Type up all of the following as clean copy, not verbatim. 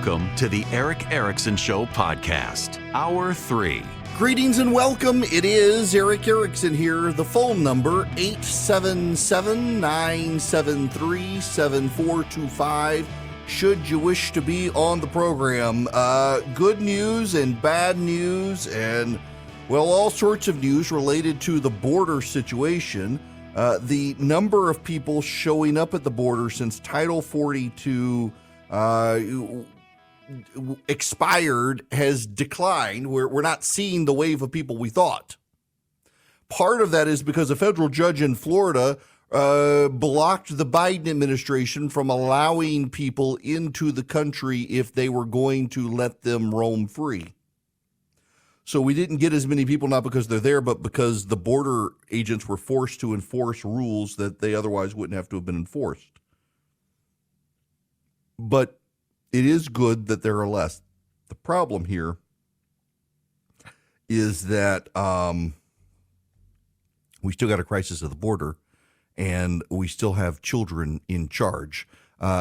Welcome to the Eric Erickson Show podcast, Hour 3. Greetings and welcome. It is Eric Erickson here. The phone number, 877-973-7425. Should you wish to be on the program. Good news and bad news and, well, all sorts of news related to the border situation. The number of people showing up at the border since Title 42 expired has declined. We're not seeing the wave of people we thought. Part of that is because a federal judge in Florida blocked the Biden administration from allowing people into the country if they were going to let them roam free. So we didn't get as many people, not because they're there, but because the border agents were forced to enforce rules that they otherwise wouldn't have to have been enforced. But it is good that there are less. The problem here is that we still got a crisis at the border, and we still have children in charge.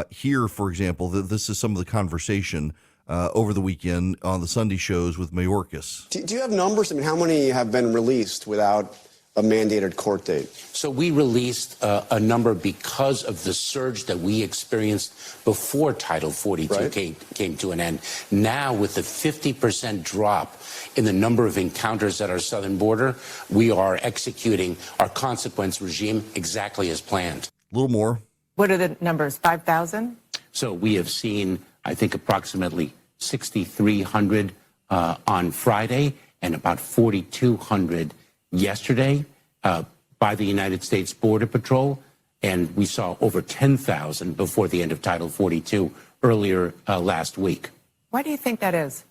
Here, for example, this is some of the conversation over the weekend on the Sunday shows with Mayorkas. Do you have numbers? I mean, how many have been released without a mandated court date? So we released a number because of the surge that we experienced before Title 42 came to an end. Now, with the 50% drop in the number of encounters at our southern border, we are executing our consequence regime exactly as planned. A little more. What are the numbers, 5,000? So we have seen, I think, approximately 6,300 on Friday and about 4,200 yesterday by the United States Border Patrol, and we saw over 10,000 before the end of Title 42 earlier last week. Why do you think that is?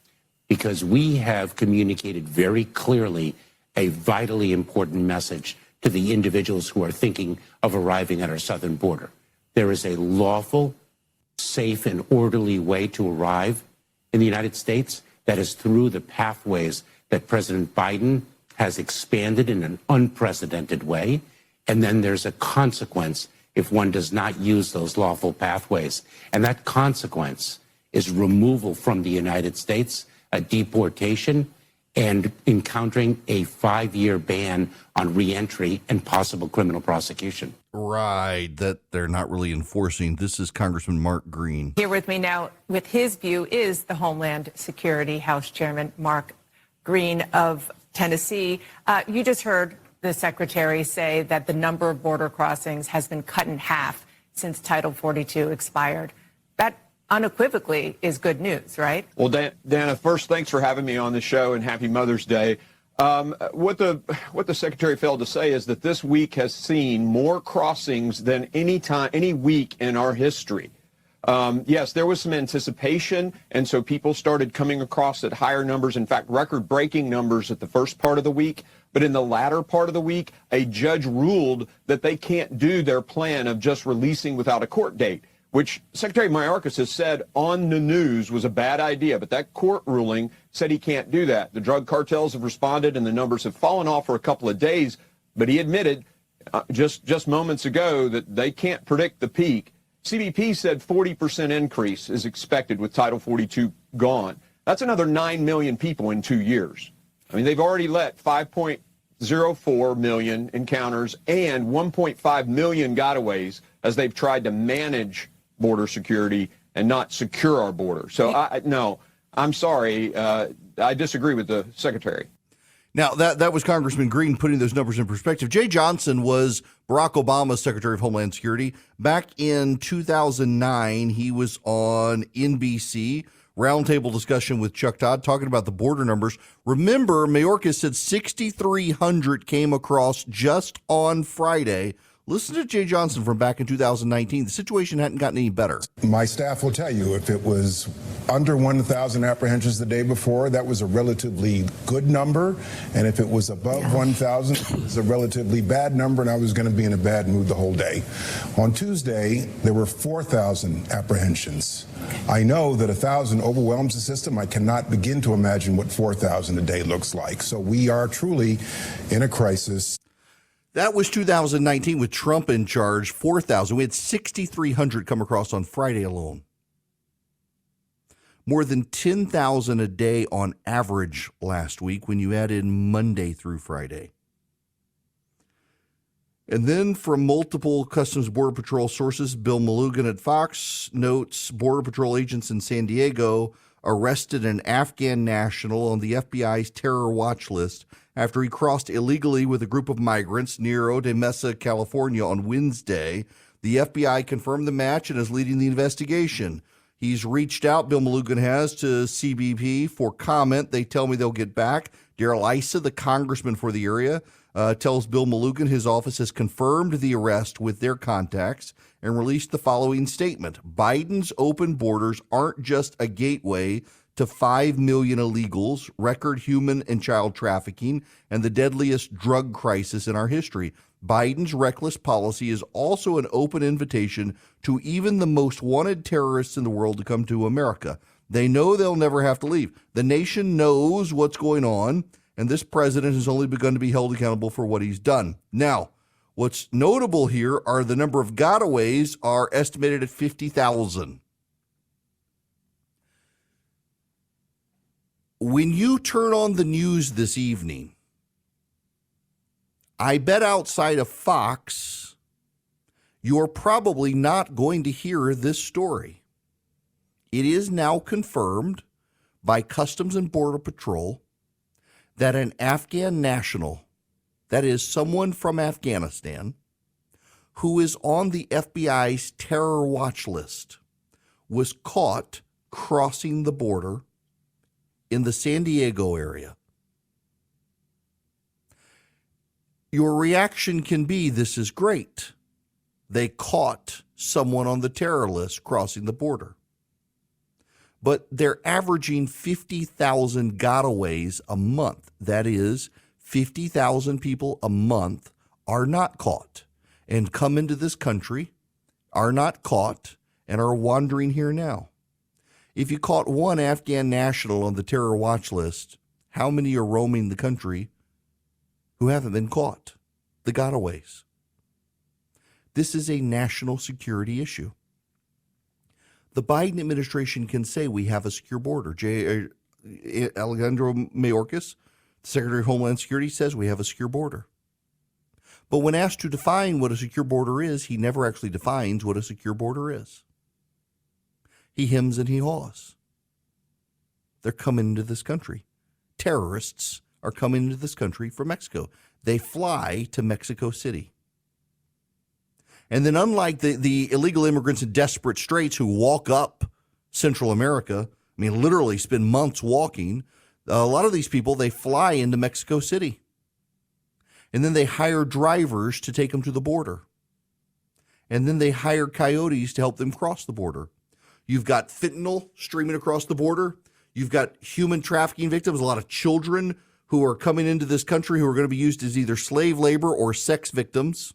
Because we have communicated very clearly a vitally important message to the individuals who are thinking of arriving at our southern border. There is a lawful, safe, and orderly way to arrive in the United States that is through the pathways that President Biden has expanded in an unprecedented way, and then there's a consequence if one does not use those lawful pathways. And that consequence is removal from the United States, a deportation, and encountering a 5-year ban on reentry and possible criminal prosecution. Right, that they're not really enforcing. This is Congressman Mark Green. Here with me now with his view is the Homeland Security House Chairman Mark Green of Tennessee. You just heard the Secretary say that the number of border crossings has been cut in half since Title 42 expired. That unequivocally is good news, right? Well, Dana, first, thanks for having me on the show, and happy Mother's Day. What the Secretary failed to say is that this week has seen more crossings than any week in our history. Yes, there was some anticipation, and so people started coming across at higher numbers, in fact, record-breaking numbers at the first part of the week. But in the latter part of the week, a judge ruled that they can't do their plan of just releasing without a court date, which Secretary Mayorkas has said on the news was a bad idea. But that court ruling said he can't do that. The drug cartels have responded, and the numbers have fallen off for a couple of days. But he admitted just moments ago that they can't predict the peak. CBP said 40% increase is expected with Title 42 gone. That's another 9 million people in 2 years. I mean, they've already let 5.04 million encounters and 1.5 million gotaways as they've tried to manage border security and not secure our border. So, I'm sorry. I disagree with the Secretary. Now, that was Congressman Green putting those numbers in perspective. Jay Johnson was Barack Obama's Secretary of Homeland Security. Back in 2009, he was on NBC, roundtable discussion with Chuck Todd, talking about the border numbers. Remember, Mayorkas said 6,300 came across just on Friday. Listen to Jay Johnson from back in 2019. The situation hadn't gotten any better. My staff will tell you if it was under 1,000 apprehensions the day before, that was a relatively good number. And if it was above 1,000, it was a relatively bad number, and I was going to be in a bad mood the whole day. On Tuesday, there were 4,000 apprehensions. I know that 1,000 overwhelms the system. I cannot begin to imagine what 4,000 a day looks like. So we are truly in a crisis. That was 2019 with Trump in charge, 4,000. We had 6,300 come across on Friday alone. More than 10,000 a day on average last week when you add in Monday through Friday. And then from multiple Customs Border Patrol sources, Bill Malugin at Fox notes Border Patrol agents in San Diego arrested an Afghan national on the FBI's terror watch list after he crossed illegally with a group of migrants near Otay Mesa, California on Wednesday. The FBI confirmed the match and is leading the investigation. He's reached out, Bill Malugin has, to CBP for comment. They tell me they'll get back. Darrell Issa, the congressman for the area, tells Bill Malugin his office has confirmed the arrest with their contacts and released the following statement. Biden's open borders aren't just a gateway to 5 million illegals, record human and child trafficking, and the deadliest drug crisis in our history. Biden's reckless policy is also an open invitation to even the most wanted terrorists in the world to come to America. They know they'll never have to leave. The nation knows what's going on, and this president has only begun to be held accountable for what he's done. Now, what's notable here are the number of gotaways are estimated at 50,000. When you turn on the news this evening, I bet outside of Fox, you're probably not going to hear this story. It is now confirmed by Customs and Border Patrol that an Afghan national, that is someone from Afghanistan, who is on the FBI's terror watch list, was caught crossing the border in the San Diego area. Your reaction can be, this is great. They caught someone on the terror list crossing the border. But they're averaging 50,000 gotaways a month. That is, 50,000 people a month are not caught and come into this country, are not caught, and are wandering here now. If you caught one Afghan national on the terror watch list, how many are roaming the country who haven't been caught? The gotaways. This is a national security issue. The Biden administration can say we have a secure border. Alejandro Mayorkas, the Secretary of Homeland Security, says we have a secure border. But when asked to define what a secure border is, he never actually defines what a secure border is. He hems and he haws. They're coming into this country. Terrorists are coming into this country from Mexico. They fly to Mexico City. And then unlike the illegal immigrants in desperate straits who walk up Central America, I mean, literally spend months walking, a lot of these people, they fly into Mexico City. And then they hire drivers to take them to the border. And then they hire coyotes to help them cross the border. You've got fentanyl streaming across the border. You've got human trafficking victims, a lot of children who are coming into this country who are going to be used as either slave labor or sex victims.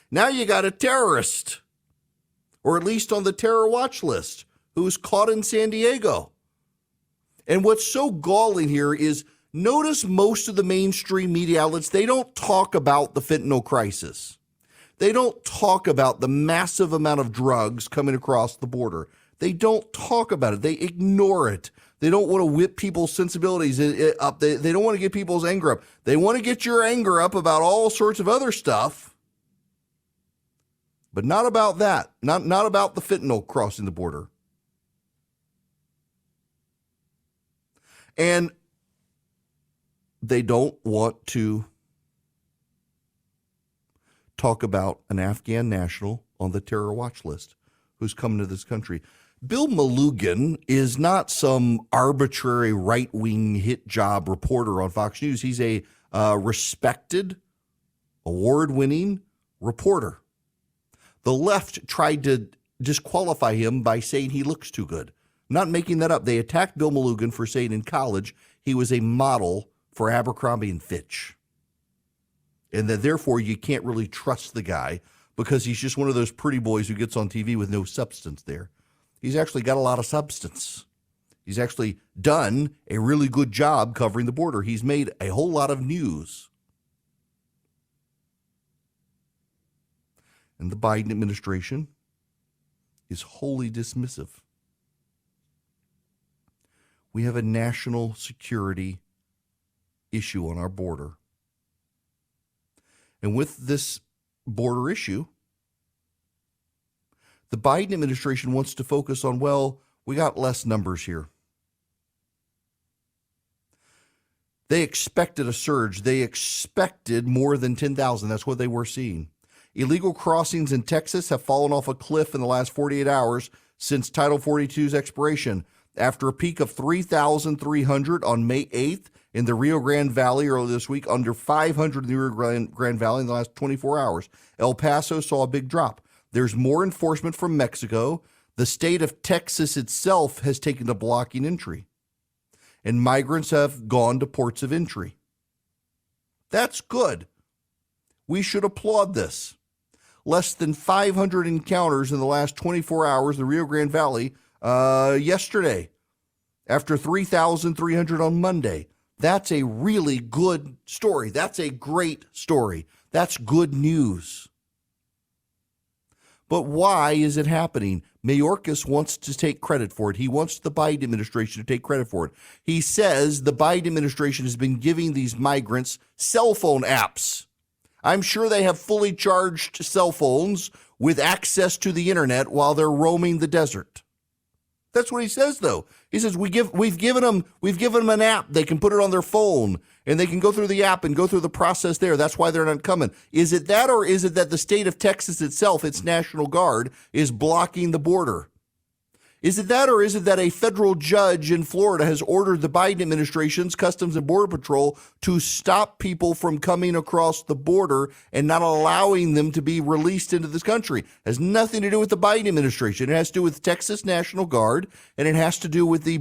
Now you got a terrorist, or at least on the terror watch list, who's caught in San Diego. And what's so galling here is notice most of the mainstream media outlets, they don't talk about the fentanyl crisis. They don't talk about the massive amount of drugs coming across the border. They don't talk about it. They ignore it. They don't want to whip people's sensibilities up. They don't want to get people's anger up. They want to get your anger up about all sorts of other stuff, but not about that. Not about the fentanyl crossing the border. And they don't want to talk about an Afghan national on the terror watch list who's coming to this country. Bill Malugin is not some arbitrary right-wing hit job reporter on Fox News. He's a respected, award-winning reporter. The left tried to disqualify him by saying he looks too good. I'm not making that up. They attacked Bill Malugin for saying in college he was a model for Abercrombie & Fitch. And that therefore you can't really trust the guy because he's just one of those pretty boys who gets on TV with no substance there. He's actually got a lot of substance. He's actually done a really good job covering the border. He's made a whole lot of news. And the Biden administration is wholly dismissive. We have a national security issue on our border. And with this border issue, the Biden administration wants to focus on, well, we got less numbers here. They expected a surge. They expected more than 10,000. That's what they were seeing. Illegal crossings in Texas have fallen off a cliff in the last 48 hours since Title 42's expiration. After a peak of 3,300 on May 8th in the Rio Grande Valley earlier this week, under 500 in the Rio Grande Valley in the last 24 hours. El Paso saw a big drop. There's more enforcement from Mexico. The state of Texas itself has taken to blocking entry, and migrants have gone to ports of entry. That's good. We should applaud this. Less than 500 encounters in the last 24 hours in the Rio Grande Valley yesterday, after 3,300 on Monday. That's a really good story. That's a great story. That's good news. But why is it happening? Mayorkas wants to take credit for it. He wants the Biden administration to take credit for it. He says the Biden administration has been giving these migrants cell phone apps. I'm sure they have fully charged cell phones with access to the internet while they're roaming the desert. That's what he says, though. He says we've given them an app. They can put it on their phone, and they can go through the app and go through the process there. That's why they're not coming. Is it that, or is it that the state of Texas itself, its National Guard, is blocking the border? Is it that, or is it that a federal judge in Florida has ordered the Biden administration's Customs and Border Patrol to stop people from coming across the border and not allowing them to be released into this country? It has nothing to do with the Biden administration. It has to do with Texas National Guard, and it has to do with the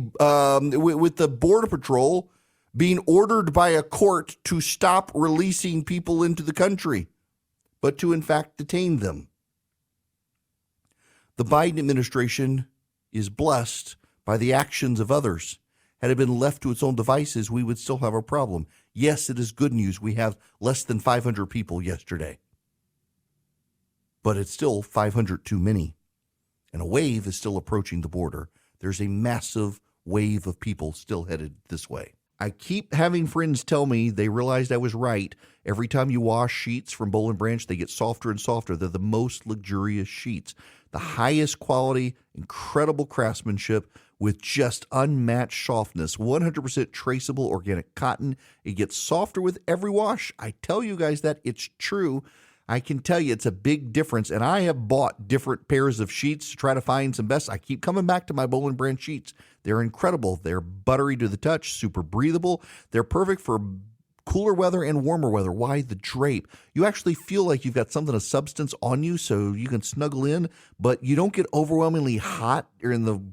Border Patrol being ordered by a court to stop releasing people into the country, but to in fact detain them. The Biden administration is blessed by the actions of others. Had it been left to its own devices, we would still have a problem. Yes, it is good news. We have less than 500 people yesterday. But it's still 500 too many. And a wave is still approaching the border. There's a massive wave of people still headed this way. I keep having friends tell me they realized I was right. Every time you wash sheets from Boll & Branch, they get softer and softer. They're the most luxurious sheets. The highest quality, incredible craftsmanship with just unmatched softness. 100% traceable organic cotton. It gets softer with every wash. I tell you guys that it's true. I can tell you it's a big difference. And I have bought different pairs of sheets to try to find some best. I keep coming back to my Boll & Branch sheets. They're incredible. They're buttery to the touch, super breathable. They're perfect for cooler weather and warmer weather. Why? The drape. You actually feel like you've got something of substance on you so you can snuggle in, but you don't get overwhelmingly hot during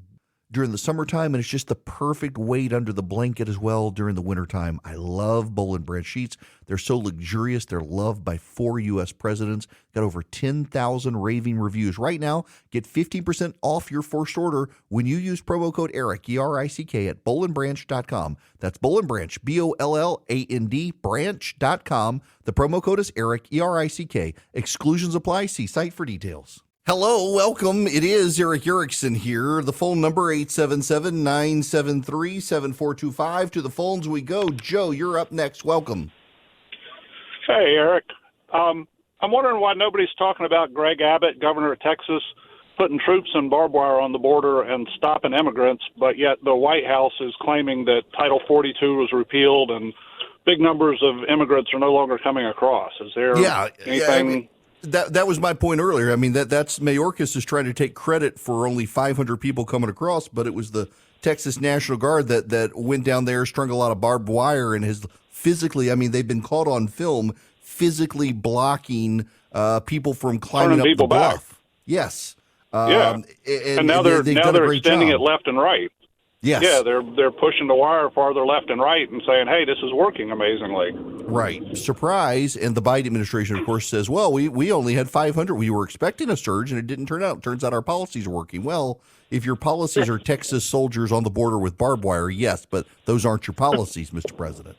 the summertime, and it's just the perfect weight under the blanket as well during the wintertime. I love Boll & Branch sheets. They're so luxurious. They're loved by 4 U.S. presidents. Got over 10,000 raving reviews. Right now, get 15% off your first order when you use promo code ERIC, E-R-I-C-K, at bollandbranch.com. That's Boll & Branch, B-O-L-L-A-N-D, branch.com. The promo code is ERIC, E-R-I-C-K. Exclusions apply. See site for details. Hello, welcome. It is Eric Erickson here. The phone number 877-973-7425. To the phones we go. Joe, you're up next. Welcome. Hey, Eric. I'm wondering why nobody's talking about Greg Abbott, governor of Texas, putting troops and barbed wire on the border and stopping immigrants, but yet the White House is claiming that Title 42 was repealed and big numbers of immigrants are no longer coming across. Is there anything... That was my point earlier. I mean, that's Mayorkas is trying to take credit for only 500 people coming across, but it was the Texas National Guard that went down there, strung a lot of barbed wire, and has physically, I mean, they've been caught on film physically blocking people from climbing up the bluff. Back. Yes. And now they're extending it left and right. Yes. Yeah, they're pushing the wire farther left and right and saying, hey, this is working amazingly. Right. Surprise. And the Biden administration, of course, says, well, we only had 500. We were expecting a surge, and it didn't turn out. It turns out our policies are working. Well, if your policies are Texas soldiers on the border with barbed wire, yes, but those aren't your policies, Mr. President.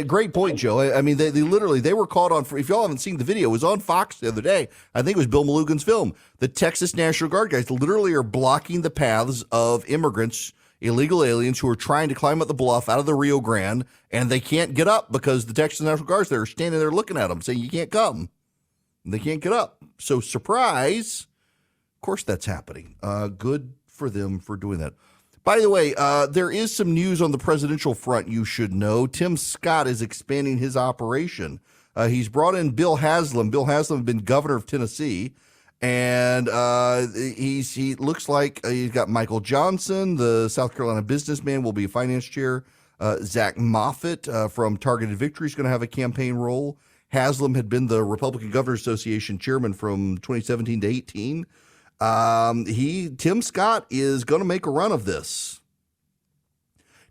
Great point, Joe. I mean, they literally were caught on, if y'all haven't seen the video, it was on Fox the other day. I think it was Bill Malugan's film. The Texas National Guard guys literally are blocking the paths of immigrants illegal aliens who are trying to climb up the bluff out of the Rio Grande, and they can't get up because the Texas National Guard's there standing there looking at them saying, you can't come. And they can't get up. So surprise, of course that's happening. Good for them for doing that. By the way, there is some news on the presidential front you should know. Tim Scott is expanding his operation. He's brought in Bill Haslam. Bill Haslam has been governor of Tennessee. And he looks like he's got Michael Johnson, the South Carolina businessman, will be a finance chair. Zach Moffitt from Targeted Victory is going to have a campaign role. Haslam had been the Republican Governors Association chairman from 2017 to 18. Tim Scott is going to make a run of this.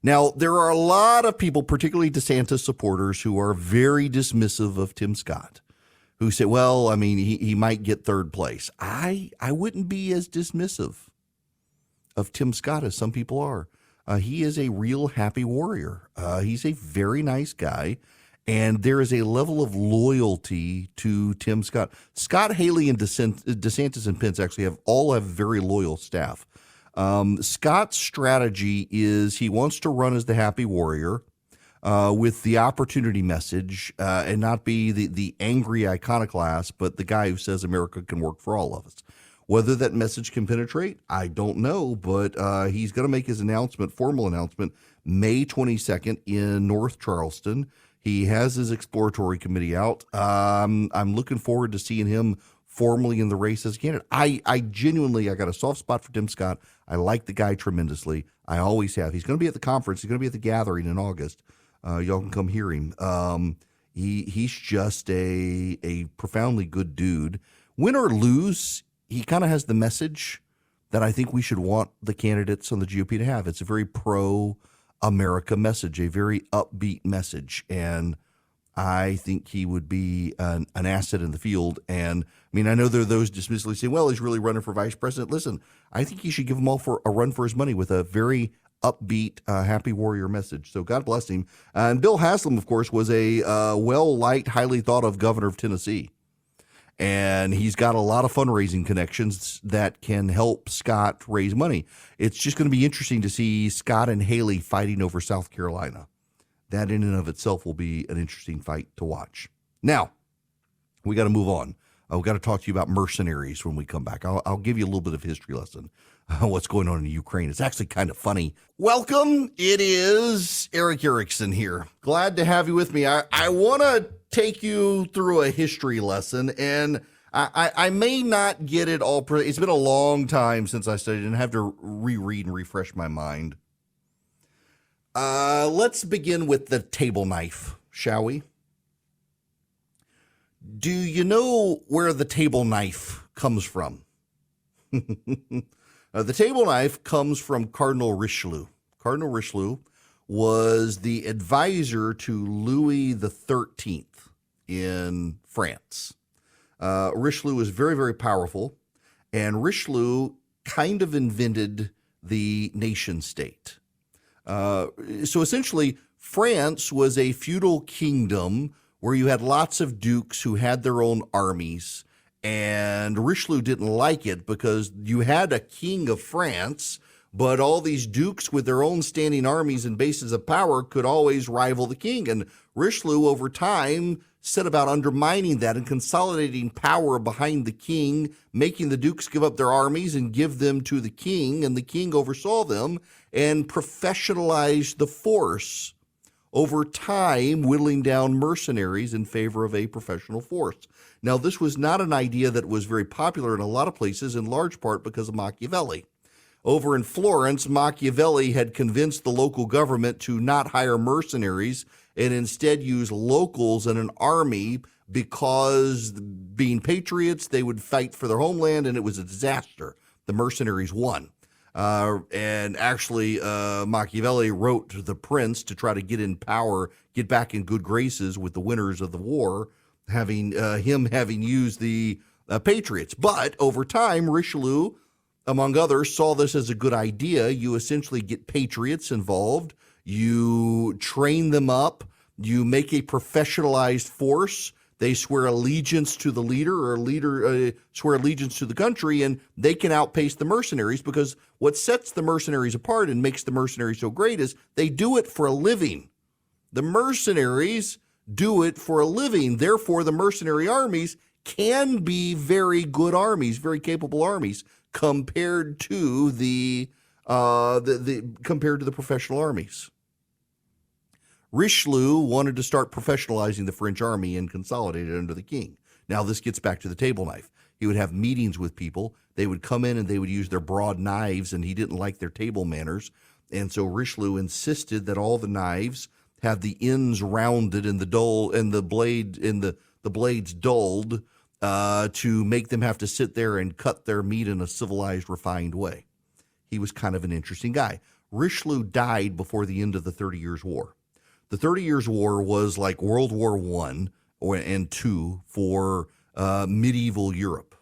Now, there are a lot of people, particularly DeSantis supporters, who are very dismissive of Tim Scott, who say, well, I mean, he might get third place. I wouldn't be as dismissive of Tim Scott as some people are. He is a real happy warrior. He's a very nice guy. And there is a level of loyalty to Tim Scott. Scott, Haley, and DeSantis and Pence actually all have very loyal staff. Scott's strategy is he wants to run as the happy warrior with the opportunity message and not be the angry iconoclast, but the guy who says America can work for all of us. Whether that message can penetrate, I don't know, but he's going to make his formal announcement, May 22nd in North Charleston. He has his exploratory committee out. I'm looking forward to seeing him formally in the race as a candidate. I genuinely got a soft spot for Tim Scott. I like the guy tremendously. I always have. He's going to be at the conference. He's going to be at the gathering in August. Y'all can come hear him. He's just a profoundly good dude. Win or lose, he kind of has the message that I think we should want the candidates on the GOP to have. It's a very pro-America message, a very upbeat message, and I think he would be an asset in the field. And I mean, I know there are those dismissively saying, well, he's really running for vice president. Listen, I think he should give them all for a run for his money with a very upbeat, happy warrior message. So God bless him. And Bill Haslam, of course, was a well-liked, highly thought of governor of Tennessee. And he's got a lot of fundraising connections that can help Scott raise money. It's just going to be interesting to see Scott and Haley fighting over South Carolina. That in and of itself will be an interesting fight to watch. Now, we got to move on. We've got to talk to you about mercenaries when we come back. I'll give you a little bit of history lesson on what's going on in Ukraine. It's actually kind of funny. Welcome. It is Eric Erickson here. Glad to have you with me. I want to take you through a history lesson, and I may not get it all. It's been a long time since I studied and have to reread and refresh my mind. Let's begin with the table knife, shall we? Do you know where the table knife comes from? The table knife comes from Cardinal Richelieu. Cardinal Richelieu was the advisor to Louis XIII in France. Richelieu was very, very powerful, and Richelieu kind of invented the nation state. So essentially, France was a feudal kingdom where you had lots of dukes who had their own armies, and Richelieu didn't like it because you had a king of France, but all these dukes with their own standing armies and bases of power could always rival the king. And Richelieu, over time, set about undermining that and consolidating power behind the king, making the dukes give up their armies and give them to the king, and the king oversaw them and professionalized the force. Over time, whittling down mercenaries in favor of a professional force. Now, this was not an idea that was very popular in a lot of places, in large part because of Machiavelli. Over in Florence, Machiavelli had convinced the local government to not hire mercenaries and instead use locals and an army because, being patriots, they would fight for their homeland, and it was a disaster. The mercenaries won. And actually, Machiavelli wrote to the prince to try to get in power, get back in good graces with the winners of the war, having used the patriots. But over time, Richelieu, among others, saw this as a good idea. You essentially get patriots involved. You train them up. You make a professionalized force They swear allegiance to the leader, or leader swear allegiance to the country, and they can outpace the mercenaries, because what sets the mercenaries apart and makes the mercenaries so great is they do it for a living. The mercenaries do it for a living. Therefore, the mercenary armies can be very good armies, very capable armies, compared to the professional armies. Richelieu wanted to start professionalizing the French army and consolidate it under the king. Now, this gets back to the table knife. He would have meetings with people. They would come in and they would use their broad knives, and he didn't like their table manners. And so Richelieu insisted that all the knives have the ends rounded and the blades dulled to make them have to sit there and cut their meat in a civilized, refined way. He was kind of an interesting guy. Richelieu died before the end of the 30 Years' War. The 30 Years' War was like World War I and II for medieval Europe.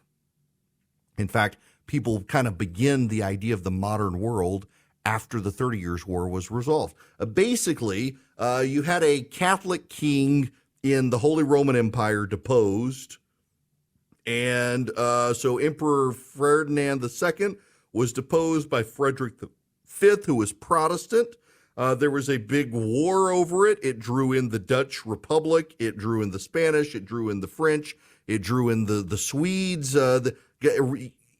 In fact, people kind of begin the idea of the modern world after the 30 Years' War was resolved. Basically, you had a Catholic king in the Holy Roman Empire deposed, and so Emperor Ferdinand II was deposed by Frederick V, who was Protestant. There was a big war over it. It drew in the Dutch Republic. It drew in the Spanish. It drew in the French. It drew in the Swedes.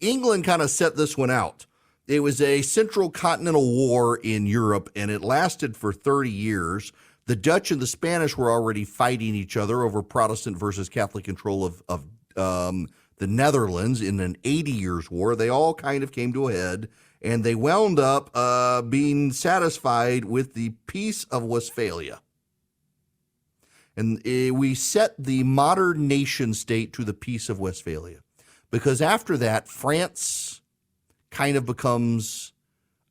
England kind of set this one out. It was a central continental war in Europe, and it lasted for 30 years. The Dutch and the Spanish were already fighting each other over Protestant versus Catholic control of the Netherlands in an 80 Years' War. They all kind of came to a head, and they wound up being satisfied with the Peace of Westphalia. And we set the modern nation state to the Peace of Westphalia, because after that, France kind of becomes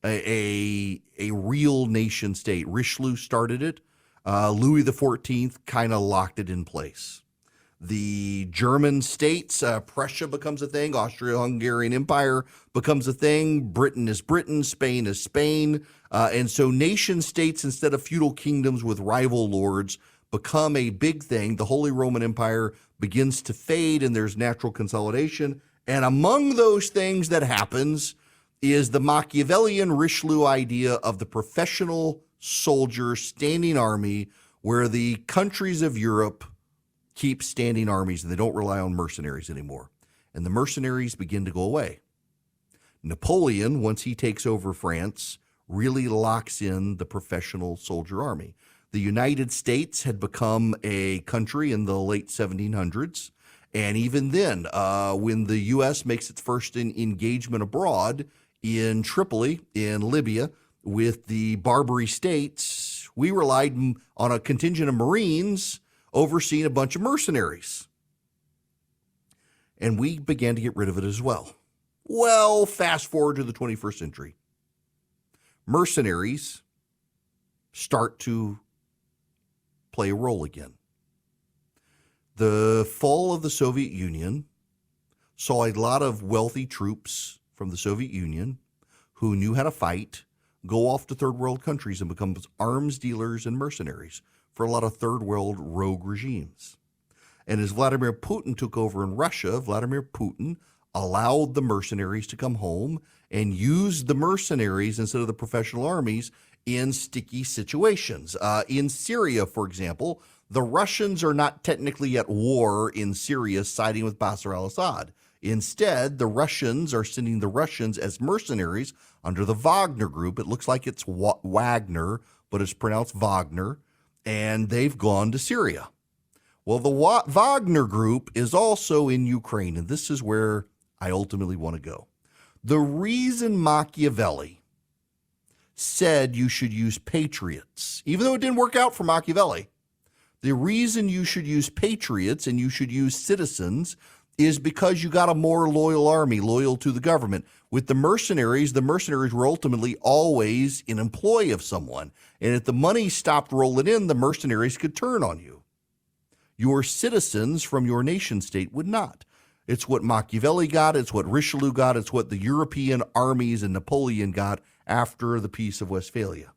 a real nation state. Richelieu started it. Louis XIV kind of locked it in place. The German states, Prussia becomes a thing. Austro-Hungarian Empire becomes a thing. Britain is Britain. Spain is Spain. And so nation states, instead of feudal kingdoms with rival lords, become a big thing. The Holy Roman Empire begins to fade, and there's natural consolidation. And among those things that happens is the Machiavellian Richelieu idea of the professional soldier standing army, where the countries of Europe keep standing armies and they don't rely on mercenaries anymore. And the mercenaries begin to go away. Napoleon, once he takes over France, really locks in the professional soldier army. The United States had become a country in the late 1700s. And even then, when the U.S. makes its first engagement abroad in Tripoli, in Libya, with the Barbary states, we relied on a contingent of Marines overseeing a bunch of mercenaries. And we began to get rid of it as well. Well, fast forward to the 21st century. Mercenaries start to play a role again. The fall of the Soviet Union saw a lot of wealthy troops from the Soviet Union who knew how to fight go off to third world countries and become arms dealers and mercenaries for a lot of third world rogue regimes. And as Vladimir Putin took over in Russia, Vladimir Putin allowed the mercenaries to come home and used the mercenaries instead of the professional armies in sticky situations. In Syria, for example, the Russians are not technically at war in Syria siding with Bashar al-Assad. Instead, the Russians are sending the Russians as mercenaries under the Wagner group. It looks like it's Wagner, but it's pronounced Wagner, and they've gone to Syria. Well, the Wagner group is also in Ukraine, and this is where I ultimately want to go. The reason Machiavelli said you should use patriots, even though it didn't work out for Machiavelli, the reason you should use patriots and you should use citizens is because you got a more loyal army, loyal to the government. With the mercenaries were ultimately always in employ of someone. And if the money stopped rolling in, the mercenaries could turn on you. Your citizens from your nation state would not. It's what Machiavelli got. It's what Richelieu got. It's what the European armies and Napoleon got after the Peace of Westphalia.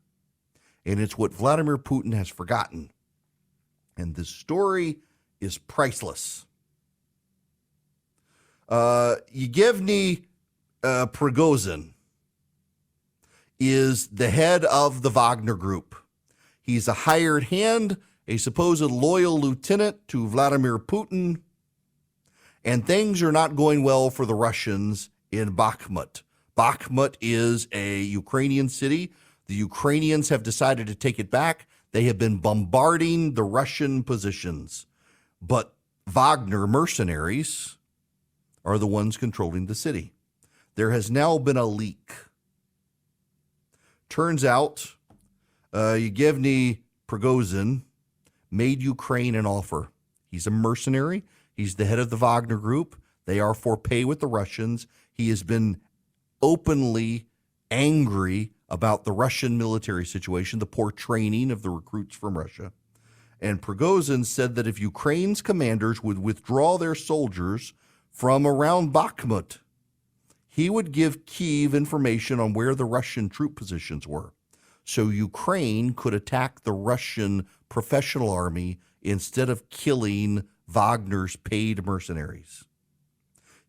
And it's what Vladimir Putin has forgotten. And this story is priceless. Yevgeny Prigozhin is the head of the Wagner Group. He's a hired hand, a supposed loyal lieutenant to Vladimir Putin, and things are not going well for the Russians in Bakhmut. Bakhmut is a Ukrainian city. The Ukrainians have decided to take it back. They have been bombarding the Russian positions, but Wagner mercenaries are the ones controlling the city. There has now been a leak. Turns out Yevgeny Prigozhin made Ukraine an offer. He's a mercenary. He's the head of the Wagner Group. They are for pay with the Russians. He has been openly angry about the Russian military situation, the poor training of the recruits from Russia. And Prigozhin said that if Ukraine's commanders would withdraw their soldiers from around Bakhmut, he would give Kyiv information on where the Russian troop positions were, so Ukraine could attack the Russian professional army instead of killing Wagner's paid mercenaries.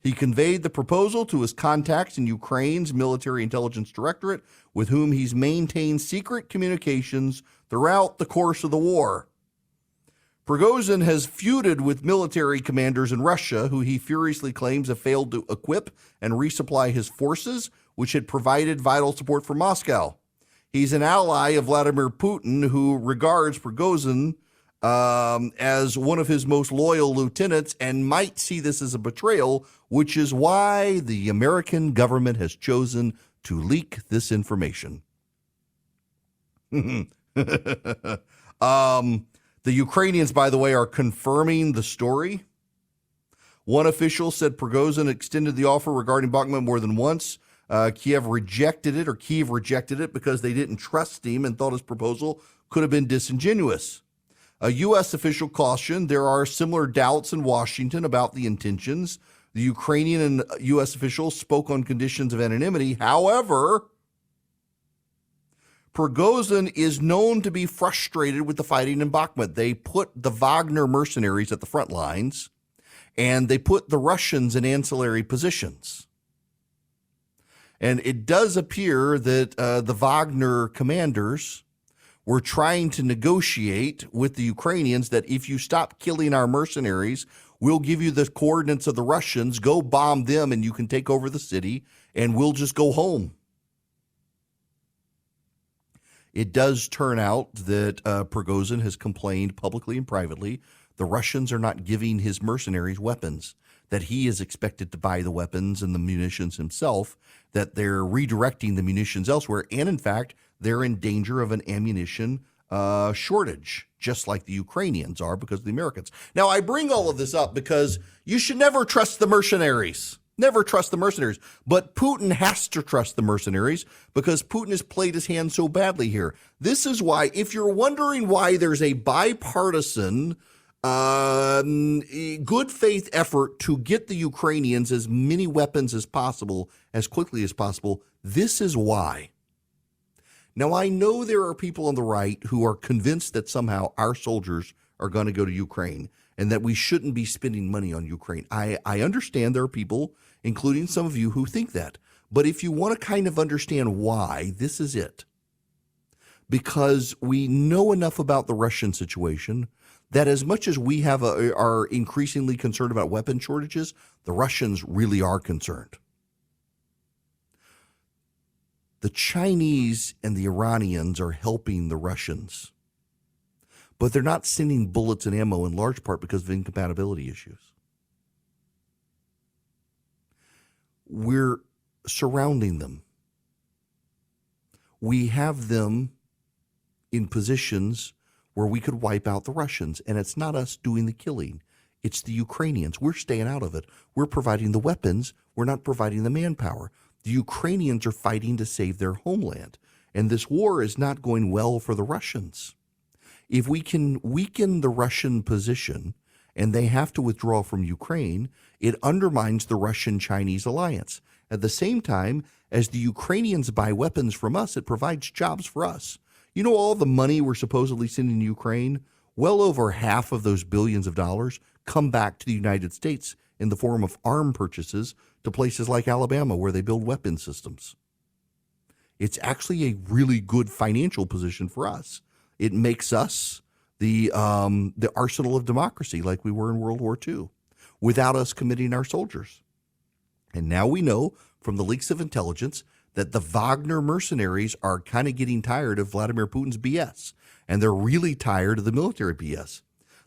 He conveyed the proposal to his contacts in Ukraine's military intelligence directorate, with whom he's maintained secret communications throughout the course of the war. Prigozhin has feuded with military commanders in Russia, who he furiously claims have failed to equip and resupply his forces, which had provided vital support for Moscow. He's an ally of Vladimir Putin, who regards Prigozhin as one of his most loyal lieutenants and might see this as a betrayal, which is why the American government has chosen to leak this information. The Ukrainians, by the way, are confirming the story. One official said Prigozhin extended the offer regarding Bakhmut more than once. Kyiv rejected it because they didn't trust him and thought his proposal could have been disingenuous. A U.S. official cautioned there are similar doubts in Washington about the intentions. The Ukrainian and U.S. officials spoke on conditions of anonymity. However, Prigozhin is known to be frustrated with the fighting in Bakhmut. They put the Wagner mercenaries at the front lines, and they put the Russians in ancillary positions. And it does appear that the Wagner commanders were trying to negotiate with the Ukrainians that if you stop killing our mercenaries, we'll give you the coordinates of the Russians, go bomb them, and you can take over the city, and we'll just go home. It does turn out that Prigozhin has complained publicly and privately the Russians are not giving his mercenaries weapons, that he is expected to buy the weapons and the munitions himself, that they're redirecting the munitions elsewhere, and in fact, they're in danger of an ammunition shortage, just like the Ukrainians are because of the Americans. Now, I bring all of this up because you should never trust the mercenaries. Never trust the mercenaries. But Putin has to trust the mercenaries because Putin has played his hand so badly here. This is why, if you're wondering why there's a bipartisan good faith effort to get the Ukrainians as many weapons as possible, as quickly as possible, this is why. Now, I know there are people on the right who are convinced that somehow our soldiers are going to go to Ukraine and that we shouldn't be spending money on Ukraine. I understand there are people, including some of you, who think that. But if you want to kind of understand why, this is it. Because we know enough about the Russian situation that as much as we are increasingly concerned about weapon shortages, the Russians really are concerned. The Chinese and the Iranians are helping the Russians, but they're not sending bullets and ammo in large part because of incompatibility issues. We're surrounding them. We have them in positions where we could wipe out the Russians, and it's not us doing the killing. It's the Ukrainians. We're staying out of it. We're providing the weapons. We're not providing the manpower. The Ukrainians are fighting to save their homeland, and this war is not going well for the Russians. If we can weaken the Russian position and they have to withdraw from Ukraine, it undermines the Russian-Chinese alliance. At the same time, as the Ukrainians buy weapons from us, it provides jobs for us. You know all the money we're supposedly sending to Ukraine? well over half of those billions of dollars come back to the United States in the form of arm purchases to places like Alabama where they build weapon systems. It's actually a really good financial position for us. It makes us the arsenal of democracy like we were in World War II without us committing our soldiers. And now we know from the leaks of intelligence that the Wagner mercenaries are kind of getting tired of Vladimir Putin's BS, and they're really tired of the military BS.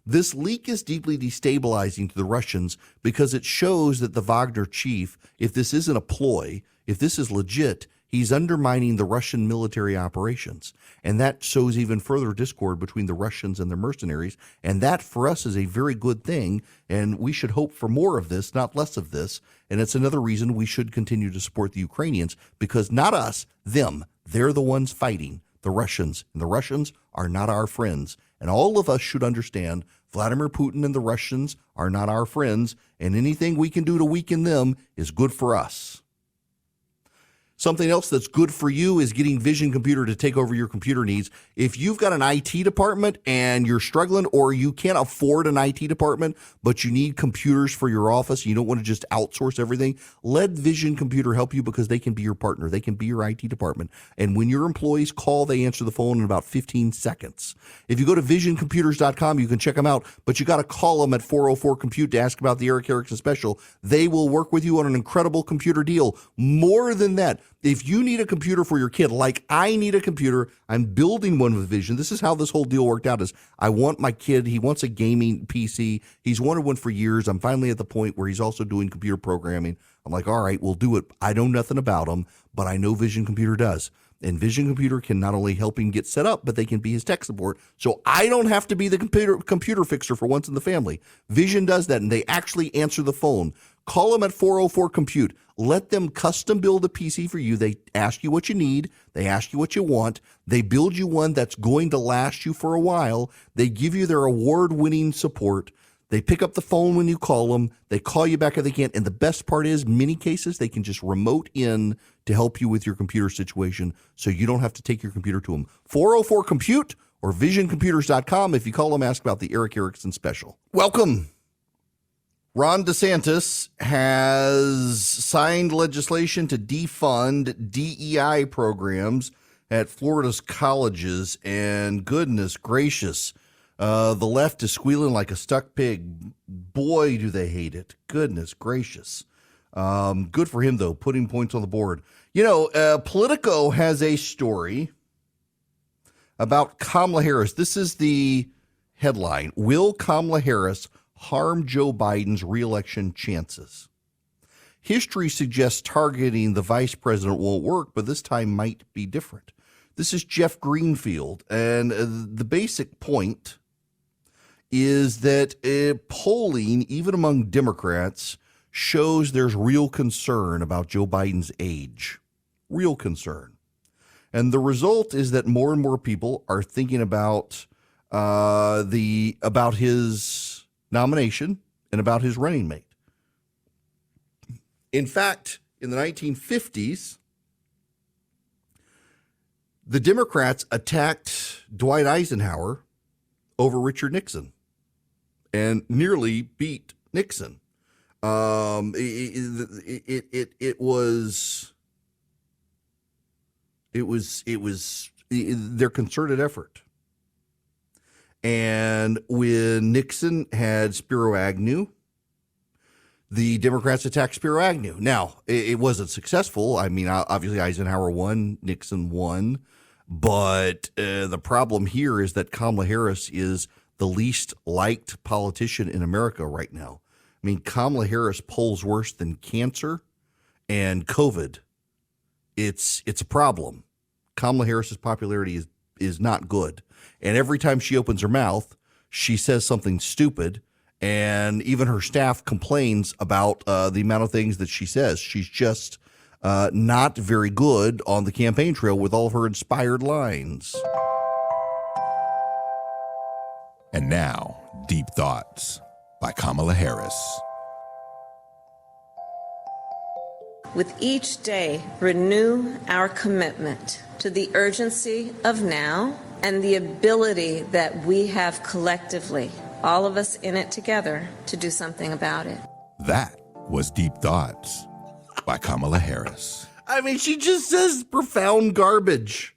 This leak is deeply destabilizing to the Russians because it shows that the Wagner chief, if this isn't a ploy, if this is legit, he's undermining the Russian military operations. And that shows even further discord between the Russians and their mercenaries. And that, for us, is a very good thing. And we should hope for more of this, not less of this. And it's another reason we should continue to support the Ukrainians, because not us, them. They're the ones fighting, the Russians. And the Russians are not our friends. And all of us should understand Vladimir Putin and the Russians are not our friends. And anything we can do to weaken them is good for us. Something else that's good for you is getting Vision Computer to take over your computer needs. If you've got an IT department and you're struggling, or you can't afford an IT department, but you need computers for your office, you don't want to just outsource everything, let Vision Computer help you, because they can be your partner. They can be your IT department. And when your employees call, they answer the phone in about 15 seconds. If you go to visioncomputers.com, you can check them out, but you got to call them at 404-COMPUTE to ask about the Eric Erickson special. They will work with you on an incredible computer deal. More than that, if you need a computer for your kid, like I need a computer, I'm building one with Vision. This is how this whole deal worked out. Is I want my kid, he wants a gaming PC. He's wanted one for years. I'm finally at the point where he's also doing computer programming. I'm like, all right, we'll do it. I know nothing about him, but I know Vision Computer does. And Vision Computer can not only help him get set up, but they can be his tech support. So I don't have to be the computer fixer for once in the family. Vision does that, and they actually answer the phone. Call them at 404-COMPUTE. Let them custom build a PC for you. They ask you what you need. They ask you what you want. They build you one that's going to last you for a while. They give you their award-winning support. They pick up the phone when you call them. They call you back if they can. And the best part is, many cases, they can just remote in to help you with your computer situation, so you don't have to take your computer to them. 404-COMPUTE or visioncomputers.com. If you call them, ask about the Eric Erickson special. Welcome. Ron DeSantis has signed legislation to defund DEI programs at Florida's colleges, and goodness gracious, the left is squealing like a stuck pig. Boy, do they hate it. Goodness gracious. Good for him, though, putting points on the board. You know, Politico has a story about Kamala Harris. This is the headline: Will Kamala Harris harm Joe Biden's reelection chances? History suggests targeting the vice president won't work, but this time might be different. This is Jeff Greenfield, and the basic point is that polling, even among Democrats, shows there's real concern about Joe Biden's age. Real concern. And the result is that more and more people are thinking about his nomination and about his running mate. In fact, in the 1950s, the Democrats attacked Dwight Eisenhower over Richard Nixon and nearly beat Nixon. It was their concerted effort. And when Nixon had Spiro Agnew, the Democrats attacked Spiro Agnew. Now, it wasn't successful. I mean, obviously Eisenhower won, Nixon won. But the problem here is that Kamala Harris is the least liked politician in America right now. I mean, Kamala Harris polls worse than cancer and COVID. It's a problem. Kamala Harris's popularity is not good. And every time she opens her mouth, she says something stupid. And even her staff complains about the amount of things that she says. She's just not very good on the campaign trail with all of her inspired lines. And now, Deep Thoughts by Kamala Harris. With each day, renew our commitment to the urgency of now and the ability that we have collectively, all of us in it together, to do something about it. That was Deep Thoughts by Kamala Harris. I mean, she just says profound garbage.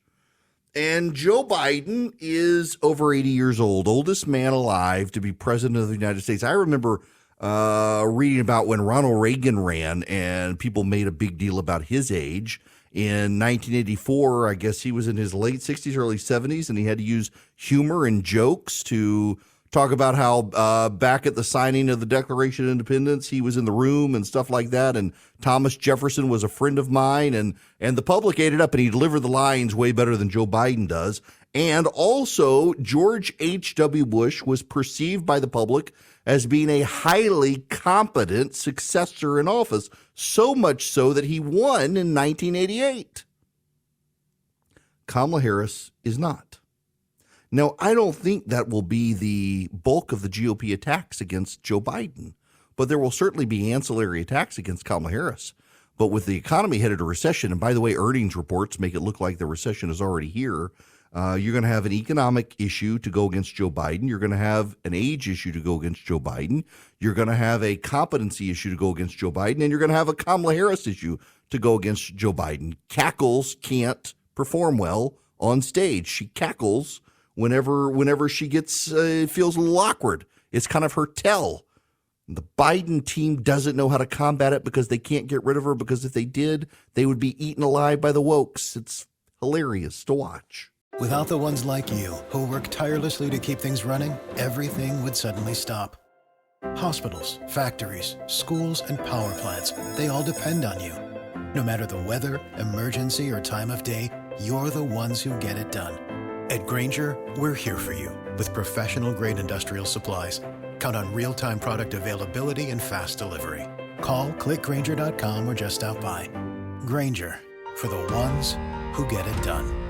And Joe Biden is over 80 years old, oldest man alive to be president of the United States. I remember reading about when Ronald Reagan ran and people made a big deal about his age. In 1984, I guess he was in his late 60s, early 70s, and he had to use humor and jokes to talk about how back at the signing of the Declaration of Independence, he was in the room and stuff like that. And Thomas Jefferson was a friend of mine, and the public ate it up, and he delivered the lines way better than Joe Biden does. And also, George H.W. Bush was perceived by the public as being a highly competent successor in office, so much so that he won in 1988. Kamala Harris is not. Now, I don't think that will be the bulk of the GOP attacks against Joe Biden, but there will certainly be ancillary attacks against Kamala Harris. But with the economy headed to recession, and by the way, earnings reports make it look like the recession is already here, you're going to have an economic issue to go against Joe Biden. You're going to have an age issue to go against Joe Biden. You're going to have a competency issue to go against Joe Biden. And you're going to have a Kamala Harris issue to go against Joe Biden. Cackles can't perform well on stage. She cackles whenever she gets feels a little awkward. It's kind of her tell. The Biden team doesn't know how to combat it because they can't get rid of her, because if they did, they would be eaten alive by the wokes. It's hilarious to watch. Without the ones like you, who work tirelessly to keep things running, everything would suddenly stop. Hospitals, factories, schools, and power plants, they all depend on you. No matter the weather, emergency, or time of day, you're the ones who get it done. At Grainger, we're here for you with professional-grade industrial supplies. Count on real-time product availability and fast delivery. Call, click Grainger.com, or just stop by. Grainger, for the ones who get it done.